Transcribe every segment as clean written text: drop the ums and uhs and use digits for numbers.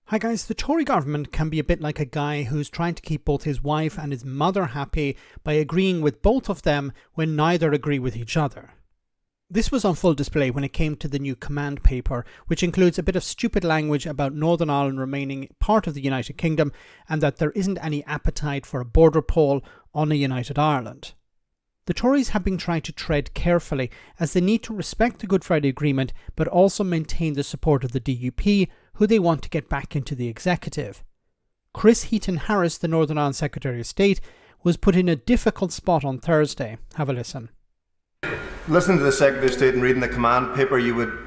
Hi guys, the Tory government can be a bit like a guy who's trying to keep both his wife and his mother happy by agreeing with both of them when neither agree with each other. This was on full display when it came to the new command paper, which includes a bit of stupid language about Northern Ireland remaining part of the United Kingdom and that there isn't any appetite for a border poll on a united Ireland. The Tories have been trying to tread carefully as they need to respect the Good Friday Agreement but also maintain the support of the DUP, who they want to get back into the executive. Chris Heaton-Harris, the Northern Ireland Secretary of State, was put in a difficult spot on Thursday. Have a listen. Listening to the Secretary of State and reading the command paper, you would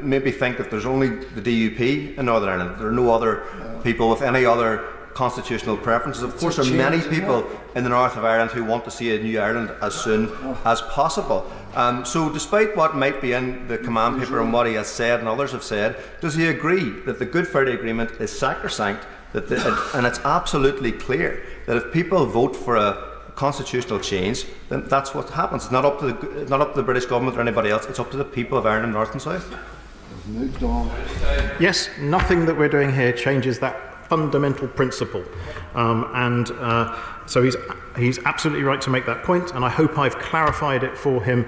maybe think that there's only the DUP in Northern Ireland. There are no other people with any other constitutional preferences. Of course, there are many people in the north of Ireland who want to see a new Ireland as soon as possible. So despite what might be in the command paper and what he has said and others have said, does he agree that the Good Friday Agreement is sacrosanct and it's absolutely clear that if people vote for a constitutional change, then that's what happens? It's not up to the British government or anybody else, it's up to the people of Ireland, north and south. Yes, nothing that we're doing here changes that fundamental principle, so he's absolutely right to make that point, and I hope I've clarified it for him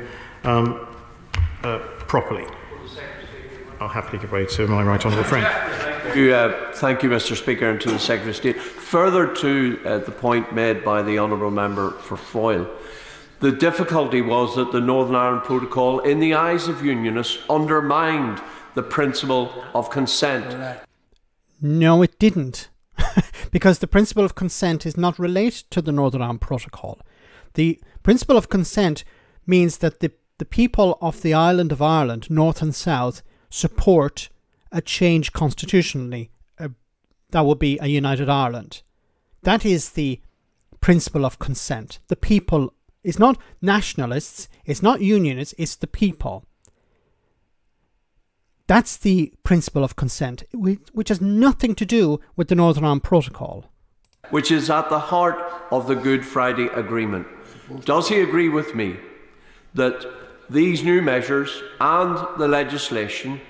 properly. I'll happily give way to my right honourable friend. Thank you, Mr. Speaker, and to the Secretary of State. Further to the point made by the honourable member for Foyle, the difficulty was that the Northern Ireland Protocol, in the eyes of Unionists, undermined the principle of consent. No, it didn't. Because the principle of consent is not related to the Northern Ireland Protocol. The principle of consent means that the people of the island of Ireland, north and south, support a change constitutionally. That would be a united Ireland. That is the principle of consent. The people, it's not nationalists, it's not unionists, it's the people. That's the principle of consent, which has nothing to do with the Northern Ireland Protocol. Which is at the heart of the Good Friday Agreement. Does he agree with me that these new measures and the legislation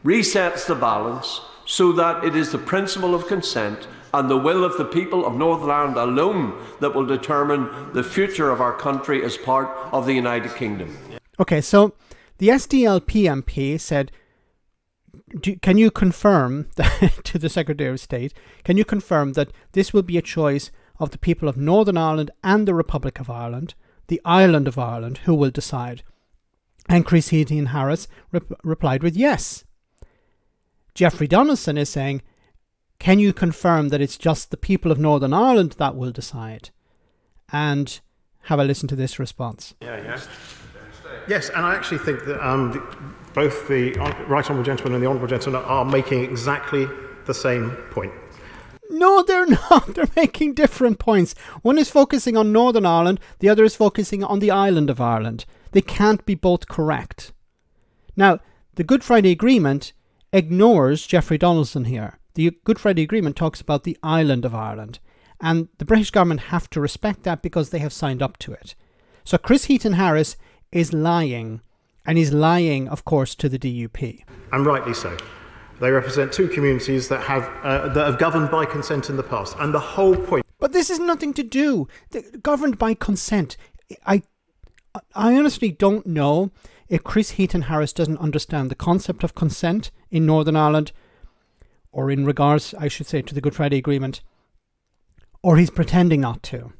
resets the balance so that it is the principle of consent and the will of the people of Northern Ireland alone that will determine the future of our country as part of the United Kingdom? Okay, so the SDLP MP said, can you confirm that, to the Secretary of State, can you confirm that this will be a choice of the people of Northern Ireland and the Republic of Ireland, the island of Ireland, who will decide? And Chris Heaton-Harris replied with yes. Jeffrey Donaldson is saying, can you confirm that it's just the people of Northern Ireland that will decide? And have a listen to this response. Yes, and I actually think that both the right honourable gentleman and the honourable gentleman are making exactly the same point. No, they're not. They're making different points. One is focusing on Northern Ireland, the other is focusing on the island of Ireland. They can't be both correct. Now, the Good Friday Agreement ignores Jeffrey Donaldson here. The Good Friday Agreement talks about the island of Ireland, and the British government have to respect that because they have signed up to it. So Chris Heaton-Harris is lying, and he's lying, of course, to the DUP. And rightly so. They represent two communities that have governed by consent in the past, and the whole point... But this has nothing to do. Governed by consent. I honestly don't know if Chris Heaton-Harris doesn't understand the concept of consent in Northern Ireland, or in regards, I should say, to the Good Friday Agreement, or he's pretending not to.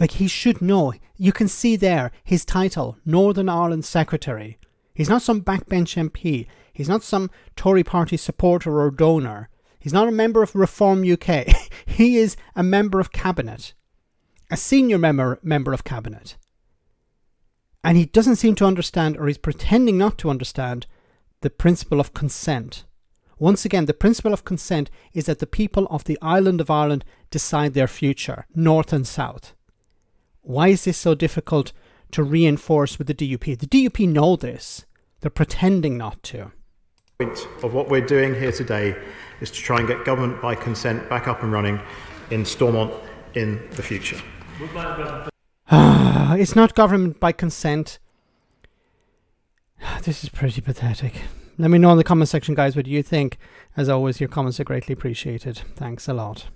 Like, he should know. You can see there his title, Northern Ireland Secretary. He's not some backbench MP. He's not some Tory party supporter or donor. He's not a member of Reform UK. He is a member of Cabinet. A senior member of Cabinet. And he doesn't seem to understand, or he's pretending not to understand, the principle of consent. Once again, the principle of consent is that the people of the island of Ireland decide their future, north and south. Why is this so difficult to reinforce with the DUP? The DUP know this. They're pretending not to. The point of what we're doing here today is to try and get government by consent back up and running in Stormont in the future. It's not government by consent. This is pretty pathetic. Let me know in the comment section, guys, what you think. As always, your comments are greatly appreciated. Thanks a lot.